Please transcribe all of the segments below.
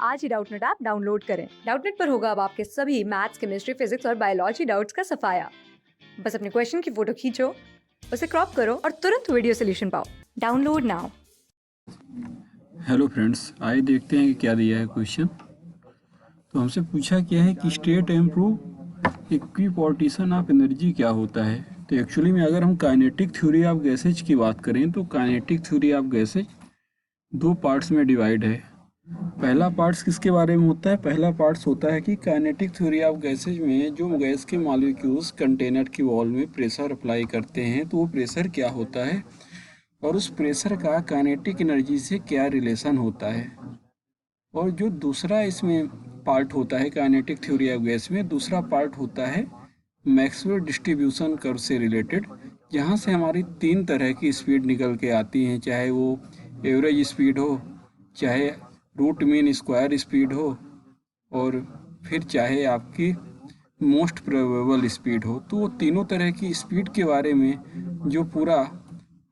आज ही Doubtnut app download करें। Doubtnut पर होगा अब आपके सभी मैथ्स, केमिस्ट्री, फिजिक्स और बायोलॉजी डाउट्स का सफाया। बस अपने क्वेश्चन की फोटो खींचो, उसे क्रॉप करो और तुरंत वीडियो सोल्यूशन पाओ। Download now. हेलो फ्रेंड्स, आइए देखते हैं कि क्या दिया है क्वेश्चन। तो हमसे पूछा क्या है कि state and prove equipartition of energy क्या होता है। तो एक्चुअली में अगर हम काइनेटिक थ्योरी ऑफ गैसेज की बात करें तो काइनेटिक थ्योरी ऑफ गैसेज दो पार्ट्स में डिवाइड है। पहला पार्ट्स किसके बारे में होता है? पहला पार्ट्स होता है कि काइनेटिक थ्योरी ऑफ गैसेज में जो गैस के मॉलिक्यूल्स कंटेनर की वॉल में प्रेशर अप्लाई करते हैं तो वो प्रेशर क्या होता है और उस प्रेशर का काइनेटिक एनर्जी से क्या रिलेशन होता है। और जो दूसरा इसमें पार्ट होता है काइनेटिक थ्योरी ऑफ गैस में, दूसरा पार्ट होता है मैक्सवेल डिस्ट्रीब्यूशन कर्व से रिलेटेड, जहाँ से हमारी तीन तरह की स्पीड निकल के आती हैं, चाहे वो एवरेज स्पीड हो, चाहे रूट मीन स्क्वायर स्पीड हो, और फिर चाहे आपकी मोस्ट प्रोबेबल स्पीड हो। तो वो तीनों तरह की स्पीड के बारे में जो पूरा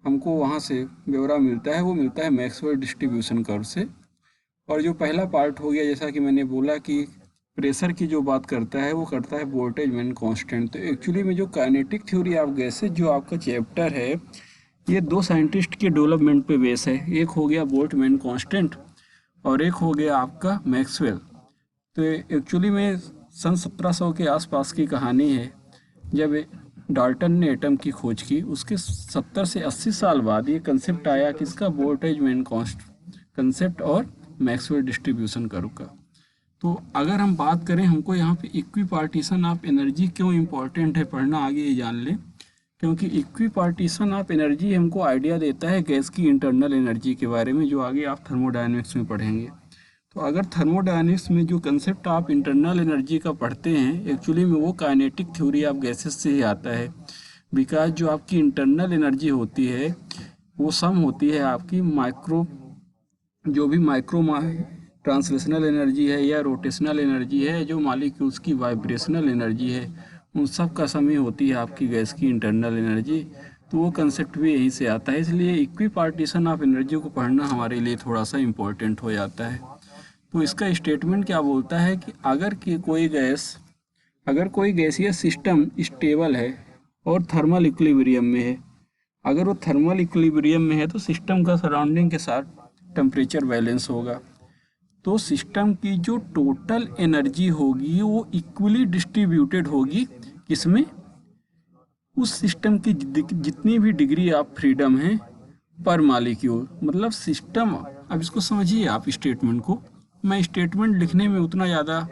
हमको वहाँ से ब्यौरा मिलता है वो मिलता है मैक्सवेल डिस्ट्रीब्यूशन कर्व से। और जो पहला पार्ट हो गया, जैसा कि मैंने बोला कि प्रेशर की जो बात करता है वो करता है बोल्टेजमैन कांस्टेंट। तो एक्चुअली में जो काइनेटिक थ्योरी ऑफ गैसेज जो आपका चैप्टर है ये दो साइंटिस्ट के डेवलपमेंट पे बेस है। एक हो गया बोल्टमैन कांस्टेंट और एक हो गया आपका मैक्सवेल। तो एक्चुअली में सन 1700 के आसपास की कहानी है, जब डाल्टन ने एटम की खोज की। उसके 70 से 80 साल बाद ये कंसेप्ट आया कि इसका बोल्टेजमैन कंसेप्ट और मैक्सवेल डिस्ट्रीब्यूशन कर्व का। तो अगर हम बात करें, हमको यहाँ पे इक्विपार्टीशन ऑफ एनर्जी क्यों इम्पोर्टेंट है पढ़ना, आगे ये जान लें। क्योंकि इक्विपार्टीशन ऑफ एनर्जी हमको आइडिया देता है गैस की इंटरनल एनर्जी के बारे में, जो आगे आप थर्मोडायनेमिक्स में पढ़ेंगे। तो अगर थर्मोडायनेमिक्स में जो कंसेप्ट आप इंटरनल एनर्जी का पढ़ते हैं, एक्चुअली में वो काइनेटिक थ्योरी ऑफ गैसेस से ही आता है। बिकॉज जो आपकी इंटरनल एनर्जी होती है वो सम होती है आपकी जो भी माइक्रो ट्रांसलेशनल एनर्जी है या रोटेशनल एनर्जी है, जो मॉलिक्यूल्स की वाइब्रेशनल एनर्जी है, उन सब का सम ही होती है आपकी गैस की इंटरनल एनर्जी। तो वो कंसेप्ट भी यहीं से आता है, इसलिए इक्विपार्टीशन ऑफ एनर्जी को पढ़ना हमारे लिए थोड़ा सा इम्पोर्टेंट हो जाता है। तो इसका स्टेटमेंट क्या बोलता है कि अगर कोई गैसीय सिस्टम स्टेबल है और थर्मल इक्विलिब्रियम में है, अगर वो थर्मल इक्विलिब्रियम में है तो सिस्टम का सराउंडिंग के साथ टेम्परेचर बैलेंस होगा। तो सिस्टम की जो टोटल एनर्जी होगी वो इक्वली डिस्ट्रीब्यूटेड होगी, किसमें? उस सिस्टम की जितनी भी डिग्री ऑफ फ्रीडम है पर मॉलिक्यूल। मतलब सिस्टम, अब इसको समझिए आप स्टेटमेंट को। मैं स्टेटमेंट लिखने में उतना ज़्यादा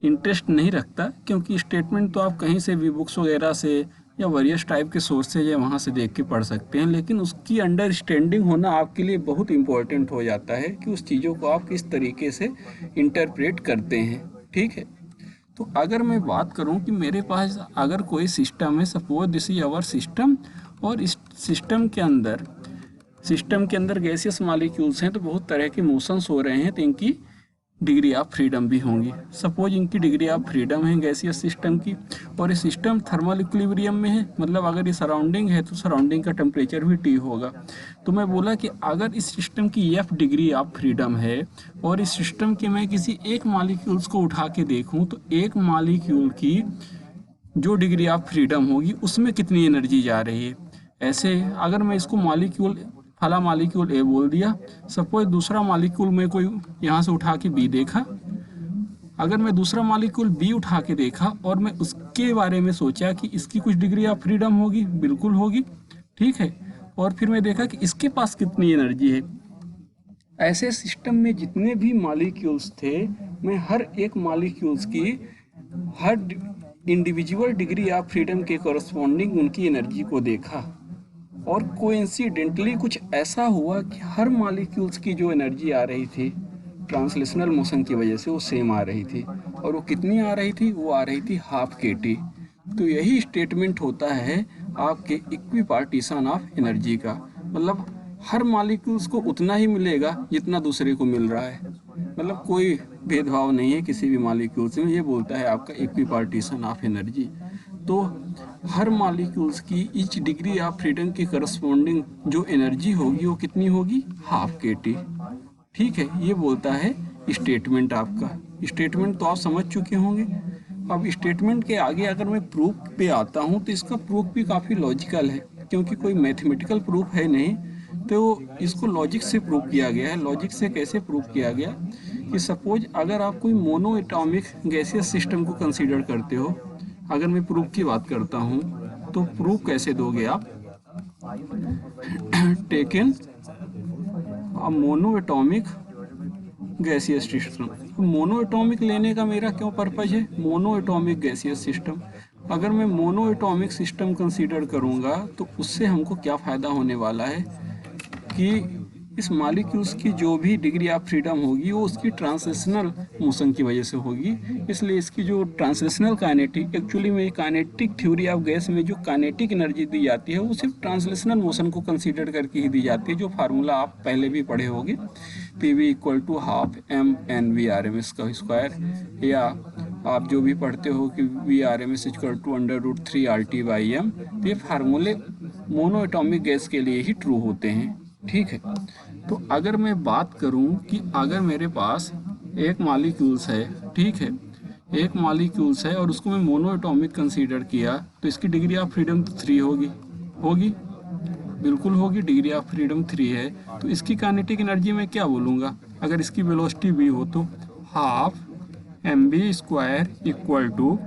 इंटरेस्ट नहीं रखता, क्योंकि स्टेटमेंट तो आप कहीं से भी बुक्स वगैरह से या वेरियस टाइप के सोर्सेज है वहाँ से देख के पढ़ सकते हैं, लेकिन उसकी अंडरस्टैंडिंग होना आपके लिए बहुत इंपॉर्टेंट हो जाता है कि उस चीज़ों को आप किस तरीके से इंटरप्रेट करते हैं। ठीक है, तो अगर मैं बात करूं कि मेरे पास अगर कोई सिस्टम है, suppose this is our system, और इस सिस्टम के अंदर गैसियस मॉलिक्यूल्स हैं, तो बहुत तरह के मोशंस हो रहे हैं, तो इनकी डिग्री ऑफ फ्रीडम भी होंगी। सपोज इनकी डिग्री ऑफ फ्रीडम है गैसियस सिस्टम की, और ये सिस्टम थर्मल इक्विलिब्रियम में है, मतलब अगर ये सराउंडिंग है तो सराउंडिंग का टेम्परेचर भी T होगा। तो मैं बोला कि अगर इस सिस्टम की F डिग्री ऑफ फ्रीडम है और इस सिस्टम के मैं किसी एक मॉलिक्यूल्स को उठा के देखूं, तो एक मॉलिक्यूल की जो डिग्री ऑफ फ्रीडम होगी उसमें कितनी एनर्जी जा रही है। ऐसे अगर मैं इसको फला मॉलिक्यूल ए बोल दिया, सपोज दूसरा मॉलिक्यूल में कोई यहाँ से उठा के बी देखा, अगर मैं दूसरा मॉलिक्यूल बी उठा के देखा और मैं उसके बारे में सोचा कि इसकी कुछ डिग्री ऑफ फ्रीडम होगी, बिल्कुल होगी, ठीक है, और फिर मैं देखा कि इसके पास कितनी एनर्जी है। ऐसे सिस्टम में जितने भी मॉलिक्यूल्स थे, मैं हर एक मॉलिक्यूल्स की हर इंडिविजुअल डिग्री ऑफ फ्रीडम के कॉरस्पॉन्डिंग उनकी एनर्जी को देखा, और कोइंसिडेंटली कुछ ऐसा हुआ कि हर मॉलिक्यूल्स की जो एनर्जी आ रही थी ट्रांसलेशनल मोशन की वजह से वो सेम आ रही थी। और वो कितनी आ रही थी? वो आ रही थी ½ kT। तो यही स्टेटमेंट होता है आपके इक्विपार्टीशन ऑफ एनर्जी का। मतलब हर मॉलिक्यूल्स को उतना ही मिलेगा जितना दूसरे को मिल रहा है, मतलब कोई भेदभाव नहीं है किसी भी मॉलिक्यूल्स में। ये बोलता है आपका इक्विपार्टीशन ऑफ एनर्जी। तो हर मॉलिक्यूल्स की ईच डिग्री ऑफ फ्रीडम के करस्पॉन्डिंग जो एनर्जी होगी वो कितनी होगी? ½ kT। ठीक है, ये बोलता है स्टेटमेंट आपका। स्टेटमेंट तो आप समझ चुके होंगे। अब स्टेटमेंट के आगे अगर मैं प्रूफ पे आता हूँ तो इसका प्रूफ भी काफ़ी लॉजिकल है, क्योंकि कोई मैथमेटिकल प्रूफ है नहीं, तो इसको लॉजिक से प्रूव किया गया है। लॉजिक से कैसे प्रूव किया गया कि सपोज अगर आप कोई मोनो एटॉमिक गैसियस सिस्टम को कंसीडर करते हो, अगर मैं प्रूफ की बात करता हूँ तो प्रूफ कैसे दोगे आप? Taken a mono atomic gaseous system. Mono atomic लेने का मेरा क्यों पर्पज है? Mono atomic gaseous system. अगर मैं मोनो एटॉमिक सिस्टम कंसीडर करूँगा तो उससे हमको क्या फ़ायदा होने वाला है कि इस मॉलिक्यूल्स की जो भी डिग्री ऑफ फ्रीडम होगी वो उसकी ट्रांसलेशनल मोशन की वजह से होगी। इसलिए इसकी जो ट्रांसलेशनल काइनेटिक, एक्चुअली में काइनेटिक थ्योरी ऑफ गैस में जो काइनेटिक एनर्जी दी जाती है वो सिर्फ ट्रांसलेशनल मोशन को कंसीडर करके ही दी जाती है, जो फार्मूला आप पहले भी पढ़े होंगे, PV = ½ mNV/RMS का स्क्वायर, या आप जो भी पढ़ते हो कि V/RMS = √3 RT/M। तो ये फार्मूले मोनो एटॉमिक गैस के लिए ही ट्रू होते हैं, ठीक है। तो अगर मैं बात करूं कि अगर मेरे पास एक मॉलिक्यूल्स है, ठीक है, एक मॉलिक्यूल्स है और उसको मैं मोनो एटॉमिक कंसीडर किया तो इसकी डिग्री ऑफ फ्रीडम तो 3 होगी, बिल्कुल होगी। डिग्री ऑफ फ्रीडम 3 है तो इसकी काइनेटिक एनर्जी में क्या बोलूँगा? अगर इसकी वेलोसिटी v हो तो ½ mv²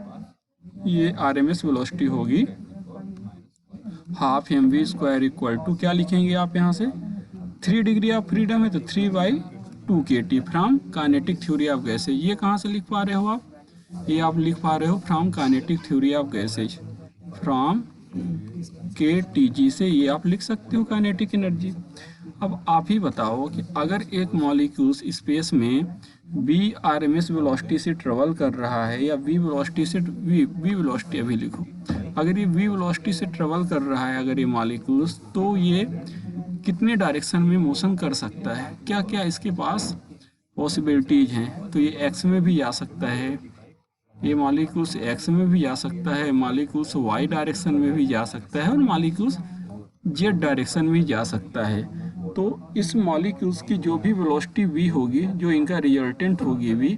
ये RMS वेलोसिटी होगी, ½ mv² क्या लिखेंगे आप यहाँ से? 3 डिग्री ऑफ फ्रीडम है तो 3/2 kT from kinetic theory of gases. ये कहाँ से लिख पा रहे हो आप? ये आप लिख पा रहे हो from kinetic theory of gases, from KTG से ये आप लिख सकते हो काइनेटिक एनर्जी। अब आप ही बताओ कि अगर एक मॉलिक्यूल्स स्पेस में V/RMS वेलोसिटी से ट्रेवल कर रहा है, या V वेलोसिटी से V वेलोसिटी अभी लिखो, अगर ये V वेलोसिटी से ट्रेवल कर रहा है अगर ये मॉलिक्यूल्स, तो ये कितने डायरेक्शन में मोशन कर सकता है? क्या क्या इसके पास पॉसिबिलिटीज हैं? तो ये एक्स में भी जा सकता है, ये मॉलिक्यूल्स एक्स में भी जा सकता है, मॉलिक्यूल्स वाई डायरेक्शन में भी जा सकता है, और मॉलिक्यूल्स जेड डायरेक्शन में जा सकता है। तो इस मॉलिक्यूल्स की जो भी वेलोसिटी v होगी, जो इनका रिजल्टेंट होगी v,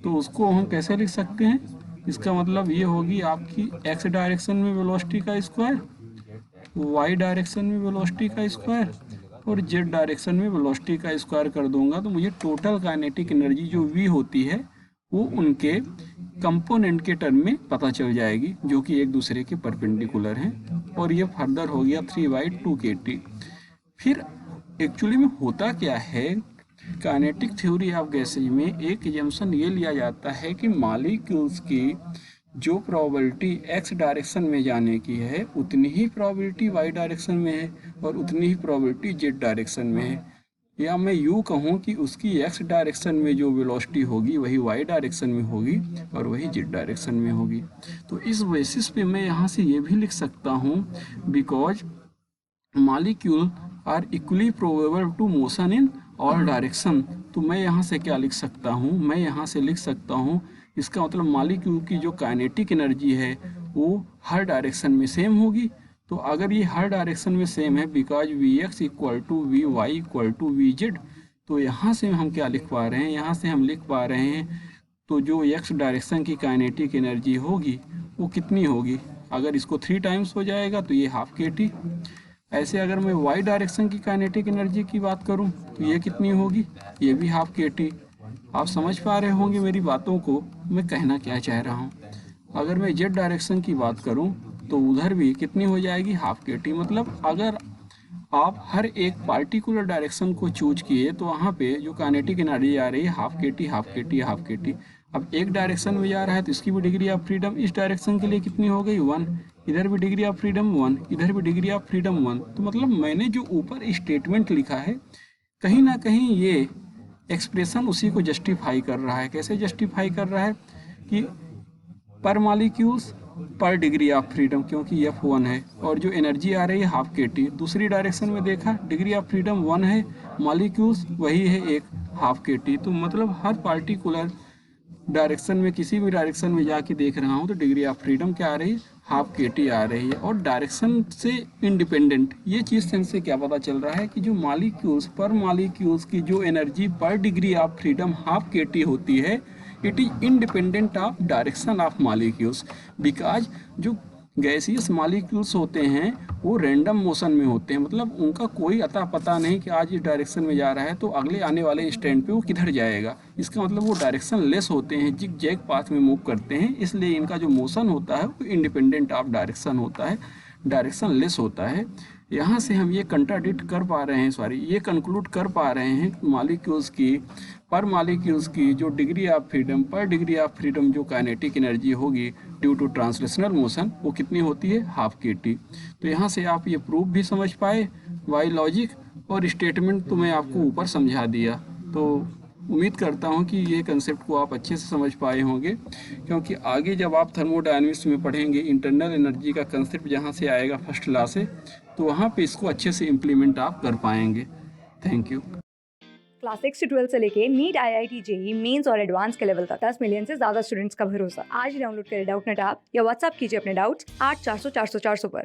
तो उसको हम कैसे लिख सकते हैं? इसका मतलब ये होगी आपकी एक्स डायरेक्शन में वेलोसिटी का स्क्वायर, वाई डायरेक्शन में वेलोसिटी का स्क्वायर, और जेड डायरेक्शन में वेलोसिटी का स्क्वायर कर दूंगा तो मुझे टोटल काइनेटिक एनर्जी जो v होती है वो उनके कंपोनेंट के टर्म में पता चल जाएगी, जो कि एक दूसरे के परपेंडिकुलर हैं। और ये फर्दर हो गया 3/2 kT। फिर एक्चुअली में होता क्या है, काइनेटिक थ्योरी ऑफ गैसेज में एक एजम्पशन ये लिया जाता है कि मॉलिक्यूल्स की जो प्रोबेबिलिटी एक्स डायरेक्शन में जाने की है उतनी ही प्रोबेबिलिटी वाई डायरेक्शन में है और उतनी ही प्रोबेबिलिटी जेड डायरेक्शन में है। या मैं यूँ कहूँ कि उसकी एक्स डायरेक्शन में जो वेलोसिटी होगी वही वाई डायरेक्शन में होगी और वही जेड डायरेक्शन में होगी। तो इस बेसिस पे मैं यहाँ से ये भी लिख सकता हूँ, because molecule are equally probable to motion in all direction. तो मैं यहाँ से क्या लिख सकता हूँ? मैं यहाँ से लिख सकता हूँ, इसका मतलब मॉलिक्यूल की जो काइनेटिक एनर्जी है वो हर डायरेक्शन में सेम होगी। तो अगर ये हर डायरेक्शन में सेम है, बिकॉज Vx = Vy = Vz, तो यहाँ से हम क्या लिख पा रहे हैं? यहाँ से हम लिख पा रहे हैं तो जो x डायरेक्शन की काइनेटिक एनर्जी होगी वो कितनी होगी? अगर इसको 3 टाइम्स हो जाएगा तो ये ½ kT। ऐसे अगर मैं y डायरेक्शन की काइनेटिक एनर्जी की बात करूँ तो ये कितनी होगी? ये भी ½ kT। आप समझ पा रहे होंगे मेरी बातों को, मैं कहना क्या चाह रहा हूँ। अगर मैं z डायरेक्शन की बात करूँ तो उधर भी कितनी हो जाएगी? ½ kT। मतलब अगर आप हर एक पार्टिकुलर डायरेक्शन को चूज किए तो वहाँ पे जो काइनेटिक एनर्जी आ रही है ½ kT, ½ kT, ½ kT। अब एक डायरेक्शन में जा रहा है तो इसकी भी डिग्री ऑफ फ्रीडम इस डायरेक्शन के लिए कितनी हो गई? 1। इधर भी डिग्री ऑफ फ्रीडम 1, इधर भी डिग्री ऑफ फ्रीडम 1। तो मतलब मैंने जो ऊपर स्टेटमेंट लिखा है कहीं ना कहीं ये एक्सप्रेशन उसी को जस्टिफाई कर रहा है। कैसे जस्टिफाई कर रहा है? कि पर मॉलिक्यूल्स पर डिग्री ऑफ फ्रीडम, क्योंकि F1 है और जो एनर्जी आ रही है ½ kT। दूसरी डायरेक्शन में देखा डिग्री ऑफ फ्रीडम 1 है, मॉलिक्यूल्स वही है एक ½ kT। तो मतलब हर पार्टिकुलर डायरेक्शन में किसी भी डायरेक्शन में जाके देख रहा हूँ तो डिग्री ऑफ फ्रीडम क्या आ रही है, हाफ के टी आ रही है। और डायरेक्शन से इंडिपेंडेंट ये चीज़ से हमसे क्या पता चल रहा है कि जो मालिक्यूल्स पर मालिक्यूल्स की जो एनर्जी पर डिग्री ऑफ फ्रीडम हाफ के टी होती है, it is independent of direction of molecules. Because जो गैसियस मालिक्यूल्स होते हैं वो रैंडम मोशन में होते हैं, मतलब उनका कोई अता पता नहीं कि आज इस डायरेक्शन में जा रहा है तो अगले आने वाले स्टैंड पे वो किधर जाएगा। इसका मतलब वो डायरेक्शन लेस होते हैं, जिग जैग पाथ में मूव करते हैं, इसलिए इनका जो मोशन होता है वो इंडिपेंडेंट ऑफ डायरेक्शन होता है, डायरेक्शन लेस होता है। यहाँ से हम ये कंट्राडिक्ट कर पा रहे हैं, सॉरी ये कंक्लूड कर पा रहे हैं मालिक्यूल्स की जो डिग्री ऑफ फ्रीडम पर डिग्री ऑफ फ्रीडम जो काइनेटिक एनर्जी होगी ड्यू टू ट्रांसलेशनल मोशन वो कितनी होती है, हाफ के टी। तो यहाँ से आप ये प्रूफ भी समझ पाए बाय लॉजिक, और स्टेटमेंट तो मैं आपको ऊपर समझा दिया। तो उम्मीद करता हूँ कि ये कंसेप्ट को आप अच्छे से समझ पाए होंगे, क्योंकि आगे जब आप थर्मोडायनामिक्स में पढ़ेंगे इंटरनल एनर्जी का कंसेप्ट जहाँ से आएगा फर्स्ट लॉ से, तो वहाँ पे इसको अच्छे से इम्प्लीमेंट आप कर पाएंगे। Thank you. क्लास 6 से 12 से लेके नीट, IIT, जेई मेंस और एडवांस के लेवल तक 10 मिलियन से ज्यादा स्टूडेंट्स का भरोसा। आज ही डाउनलोड करें डाउटनेट ऐप या व्हाट्सएप कीजिए अपने डाउट्स 8400 400 400 पर।